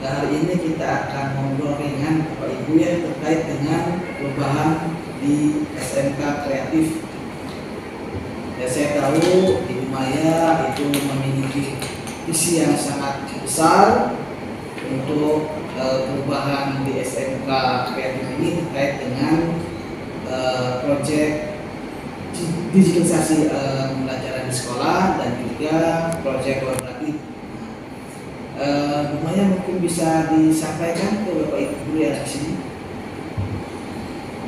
hari ini kita akan ngobrol dengan Bapak Ibu ya terkait dengan perubahan di SMK Kreatif. Ya, saya tahu Ibu Maya itu memiliki visi yang sangat besar untuk perubahan di SMK Kreatif ini terkait dengan proyek digitalisasi pembelajaran di sekolah dan juga proyek kolaboratif. Bu Maya mungkin bisa disampaikan ke Bapak Ibu guru yang di sini.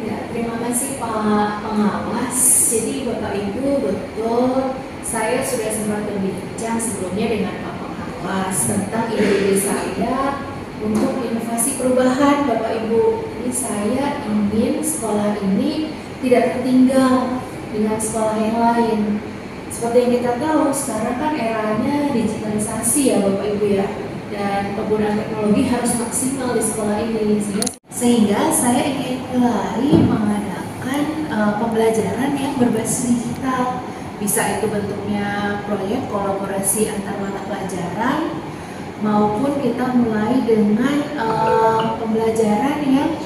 Ya, terima kasih Pak Pengawas. Jadi Bapak Ibu, betul saya sudah sempat berbincang sebelumnya dengan Pak Pengawas tentang ide-ide saya untuk inovasi perubahan Bapak Ibu. Jadi saya ingin sekolah ini tidak tertinggal dengan sekolah yang lain. Seperti yang kita tahu, sekarang kan eranya digitalisasi ya Bapak Ibu ya, dan penggunaan teknologi harus maksimal di sekolah ini. Sehingga saya ingin mulai mengadakan pembelajaran yang berbasis digital. Bisa itu bentuknya proyek kolaborasi antar mata pelajaran, maupun kita mulai dengan pembelajaran yang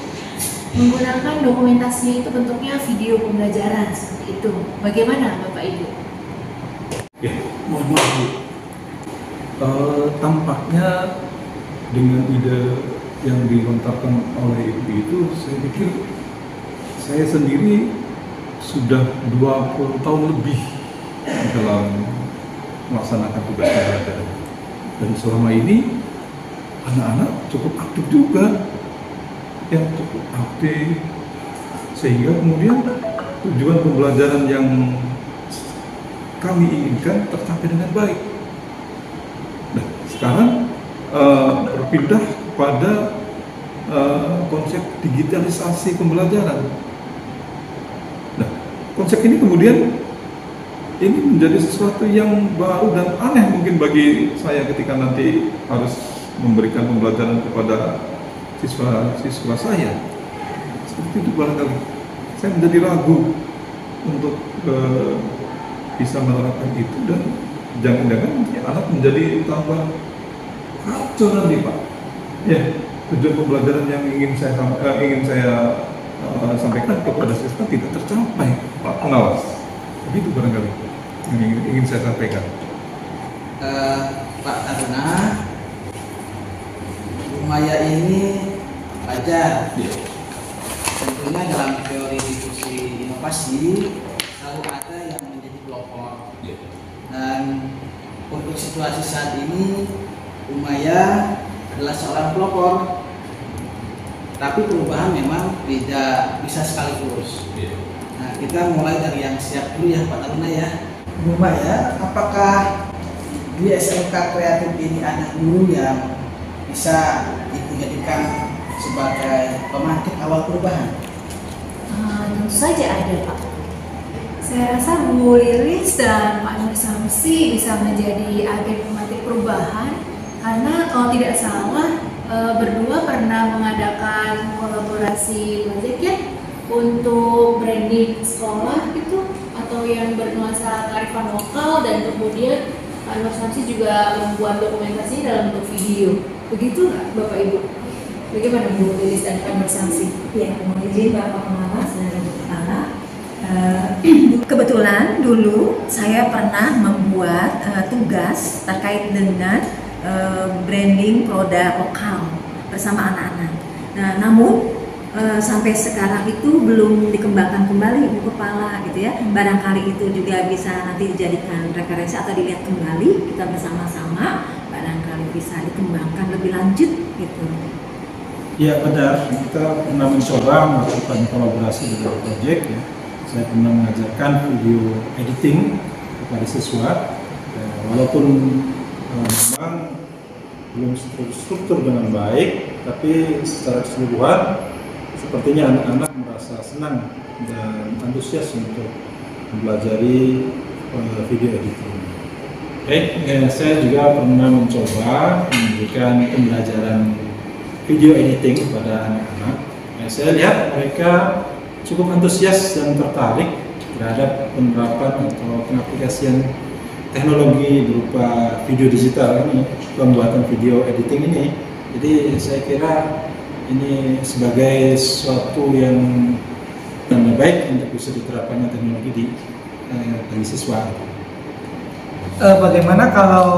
menggunakan dokumentasinya itu bentuknya video pembelajaran seperti itu. Bagaimana Bapak Ibu? Ya, mohon maaf Bu. Tampaknya dengan ide yang dilontarkan oleh Ibu itu, saya pikir saya sendiri sudah 20 tahun lebih dalam melaksanakan tugas pembelajaran. Dan selama ini anak-anak cukup aktif juga, yang cukup aktif, sehingga kemudian tujuan pembelajaran yang kami inginkan tercapai dengan baik. Nah, sekarang berpindah kepada konsep digitalisasi pembelajaran. Nah, konsep ini kemudian ini menjadi sesuatu yang baru dan aneh mungkin bagi saya ketika nanti harus memberikan pembelajaran kepada siswa saya. Seperti itu barangkali. Saya menjadi ragu untuk bisa menerapkan itu, dan jangan-jangan anak menjadi tambah kacau nanti Pak. Ya, tujuan pembelajaran yang ingin saya sampaikan kepada siswa tidak tercapai, Pak Pengawas. Begitu barangkali yang ingin saya sampaikan. Pak Taruna, Bu Maya ini pelajar. Tentunya dalam teori diskusi inovasi selalu ada yang menjadi pelopor. Dan untuk situasi saat ini, Bu Maya adalah seorang pelopor. Tapi perubahan memang tidak bisa sekaligus. Nah, kita mulai dari yang siap dulu ya Pak Taruna ya. Bu Maya, apakah di SMK Kreatif ini ada guru yang bisa dijadikan sebagai pemantik awal perubahan? Tentu saja ada Pak. Saya rasa Bu Lilis dan Pak Nur Samsi bisa menjadi agen pemantik perubahan, karena kalau tidak salah berdua pernah mengadakan kolaborasi proyek ya untuk branding sekolah gitu, atau yang bernuansa kearifan lokal, dan kemudian Pak Nur Samsi juga membuat dokumentasi dalam bentuk video. Begitu nggak Bapak Ibu? Bagaimana Bu Lilis dan Pak Nur Samsi? Ya, mohon izin Bapak Pengawas dan Ibu Kepala. Kebetulan dulu saya pernah membuat tugas terkait dengan branding produk lokal bersama anak-anak. Nah, namun sampai sekarang itu belum dikembangkan kembali Ibu Kepala gitu ya. Barangkali itu juga bisa nanti dijadikan referensi atau dilihat kembali, kita bersama-sama barangkali bisa dikembangkan lebih lanjut gitu. Ya benar, kita pernah mencoba melakukan kolaborasi dengan proyek ya. Saya pernah mengajarkan video editing kepada siswa, walaupun memang belum struktur dengan baik, tapi secara keseluruhan sepertinya anak-anak merasa senang dan antusias untuk mempelajari video editing. Baik, saya juga pernah mencoba memberikan pembelajaran video editing kepada anak-anak. Saya lihat mereka cukup antusias dan tertarik terhadap penerapan atau pengaplikasian teknologi berupa video digital ini, pembuatan video editing ini. Jadi saya kira ini sebagai suatu yang tanda baik untuk bisa diterapkannya teknologi di bagi siswa. Bagaimana kalau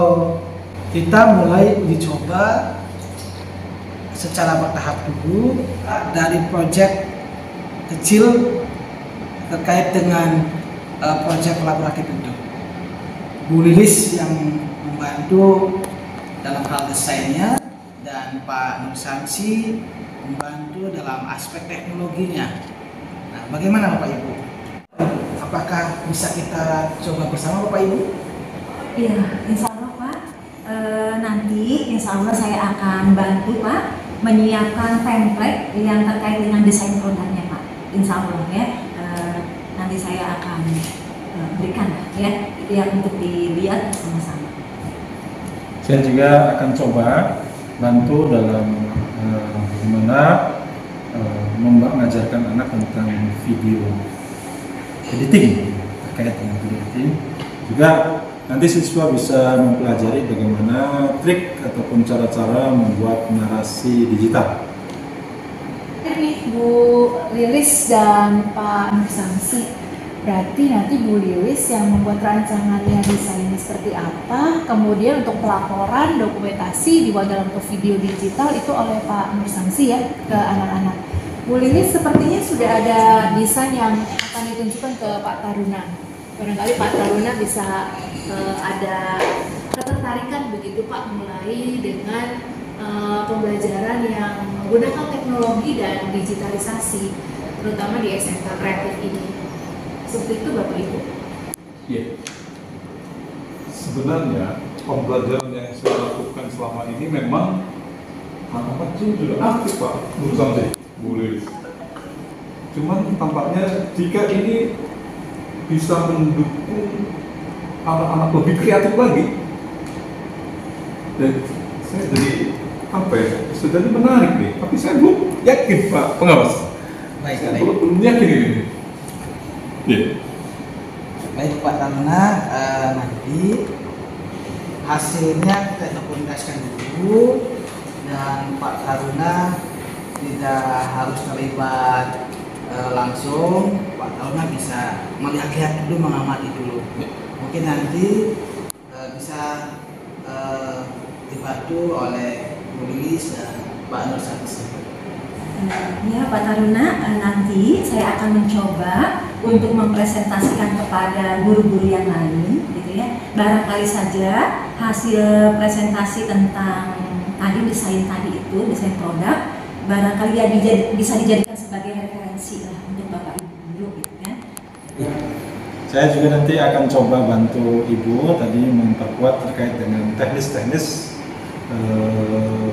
kita mulai uji coba secara bertahap dulu dari proyek kecil terkait dengan proyek kolaboratif itu. Bu Lilis yang membantu dalam hal desainnya dan Pak Nur Samsi membantu dalam aspek teknologinya. Nah, bagaimana Bapak Ibu? Apakah bisa kita coba bersama Bapak Ibu? Iya, insya Allah Pak. Nanti insya Allah saya akan bantu Pak menyiapkan template yang terkait dengan desain produknya Pak. Insya Allah ya. Nanti saya akan berikan ya, untuk dilihat sama-sama. Saya juga akan coba bantu dalam bagaimana mengajarkan anak tentang video editing, terkait dengan video editing. Juga nanti siswa bisa mempelajari bagaimana trik ataupun cara-cara membuat narasi digital. Ini Bu Lilis dan Pak Nur Samsi, berarti nanti Bu Lilis yang membuat rancangannya desainnya seperti apa, kemudian untuk pelaporan dokumentasi dibuat dalam bentuk video digital itu oleh Pak Nur Samsi ya ke anak-anak. Bu Lilis sepertinya sudah ada desain yang akan ditunjukkan ke Pak Taruna. Barangkali Pak Taruna bisa ada ketertarikan begitu Pak, mulai dengan pembelajaran yang menggunakan teknologi dan digitalisasi, terutama di SMK Kreatif ini. Seperti itu Bapak Ibu. Iya. Sebenarnya pembelajaran yang saya lakukan selama ini memang anak kecil juga aktif Pak, menurut saya, Bu Lilis. Cuman tampaknya jika ini bisa mendukung anak-anak lebih kreatif lagi, dan saya jadi apa ya, sudah jadi menarik nih, tapi saya belum yakin Pak Pengawas. Baik, Saya baik. belum yakin ini. Iya. Baik Pak Taruna, nanti hasilnya kita dokumentasikan dulu, dan Pak Taruna tidak harus terlibat langsung. Pak Taruna bisa melihat-lihat dulu, mengamati dulu. Mungkin nanti bisa dibantu oleh Bu Lilis dan Pak Nur Samsi. Ya Pak Taruna, nanti saya akan mencoba untuk mempresentasikan kepada guru-guru yang lain, gitu ya. Barangkali saja hasil presentasi tentang tadi desain produk, barangkali ya bisa dijadikan sebagai referensi lah untuk Bapak Ibu, gitu kan. Saya juga nanti akan coba bantu Ibu tadi memperkuat terkait dengan teknis-teknis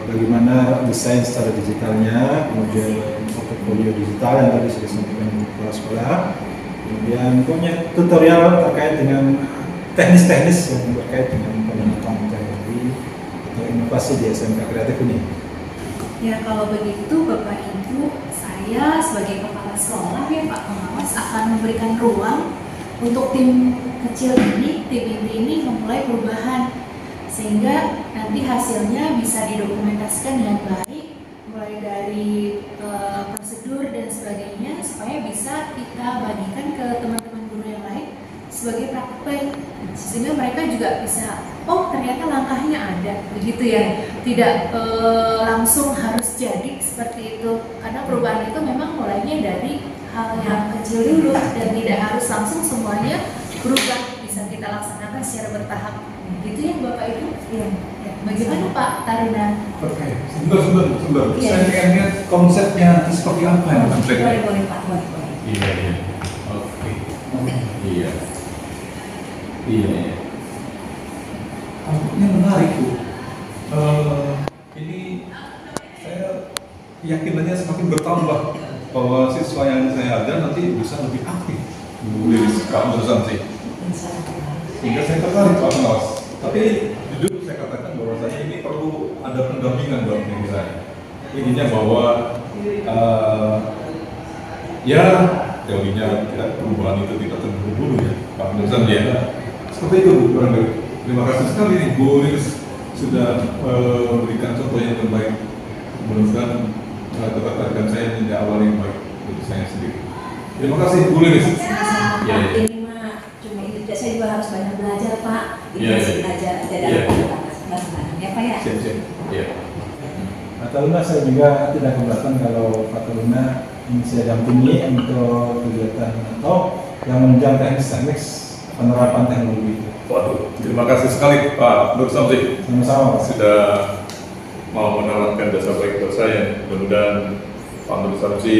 bagaimana desain secara digitalnya, kemudian portfolio digital yang tadi sudah disampaikan di kepala sekolah, kemudian punya tutorial terkait dengan teknis-teknis yang terkait dengan penerapan teknologi atau inovasi di SMK Kreatif ini. Ya kalau begitu Bapak Ibu, saya sebagai kepala sekolah ya Pak Pengawas akan memberikan ruang untuk tim kecil ini, tim inti ini memulai perubahan, sehingga nanti hasilnya bisa didokumentasikan dengan baik, mulai dari prosedur dan sebagainya, supaya bisa kita bagikan ke teman-teman guru yang lain sebagai praktek, sehingga mereka juga bisa, oh ternyata langkahnya ada, begitu ya, tidak langsung harus jadi seperti itu, karena perubahan itu memang mulainya dari hal yang kecil dulu dan tidak harus langsung semuanya berubah, bisa kita laksanakan secara bertahap. Gitu ya Bapak Ibu. Iya. Ya. Bagaimana Pak Taruna? Oke, sebentar. Iya. Saya ingin lihat konsepnya nanti seperti apa ya konsepnya. Boleh Pak, boleh. Iya. Oke. Iya. Tampaknya menarik Bu. Ini saya yakinannya semakin bertambah bahwa siswa yang saya ajar nanti bisa lebih aktif. Bu Lilis, kamu sih. Sehingga saya tertarik Pak Pengawas. Tapi jujur saya katakan bahwasanya ini perlu ada pendampingan dalam diri saya. Intinya bahwa ya teorinya perubahan itu tidak terburu-buru ya Pak Nursan ya. Seperti itu Bu, barangkali. Terima kasih sekali nih Bu Lilis sudah memberikan contoh yang terbaik. Mudah-mudahan ketertarikan saya menjadi awal yang baik untuk saya sendiri. Terima kasih Bu Lilis. Sama-sama Pak. Ini mah cuma ini saya juga harus banyak belajar Pak. Ini masih belajar ada ya Pak ya. Siap-siap. Iya. Pak Taruna, saya juga tidak keberatan kalau Pak Taruna ini saya dampingi untuk kegiatan atau yang menunjang teknis penerapan teknologi. Waduh, terima kasih sekali Pak Nur Samsi. Sama-sama Pak. Sudah mau menawarkan jasa baik buat saya. Mudah-mudahan Pak Nur Samsi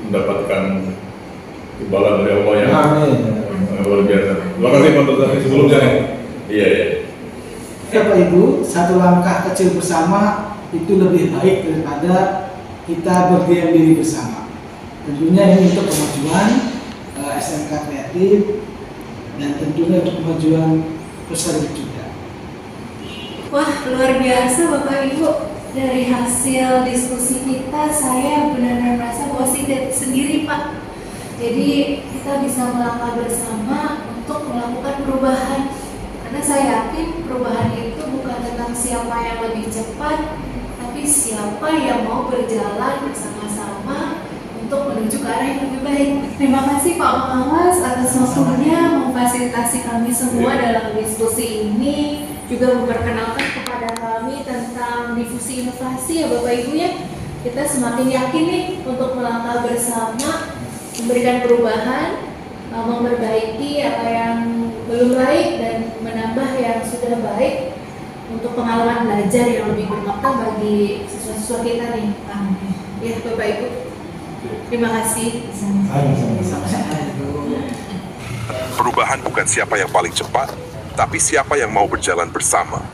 mendapatkan imbalan dari Allah yang luar biasa. Terima kasih Pak Nur Samsi sebelumnya. Iya. Bapak Ibu, satu langkah kecil bersama itu lebih baik daripada kita berdiam diri bersama. Tentunya ini untuk kemajuan SMK Kreatif dan tentunya untuk kemajuan perusahaan juga. Wah, luar biasa Bapak Ibu. Dari hasil diskusi kita, saya benar-benar merasa positif sendiri Pak. Jadi kita bisa melangkah bersama untuk melakukan perubahan. Karena saya yakin perubahan itu bukan tentang siapa yang lebih cepat, tapi siapa yang mau berjalan bersama-sama untuk menuju ke arah yang lebih baik. Terima kasih Pak Pengawas atas waktunya memfasilitasi kami semua dalam diskusi ini, juga memperkenalkan kepada kami tentang difusi inovasi ya Bapak Ibu ya. Kita semakin yakin nih untuk melangkah bersama, memberikan perubahan, memperbaiki apa yang belum baik dan menambah yang sudah baik untuk pengalaman belajar yang lebih bermakna bagi siswa-siswa kita nih. Ya Bapak Ibu. Terima kasih. Perubahan bukan siapa yang paling cepat, tapi siapa yang mau berjalan bersama.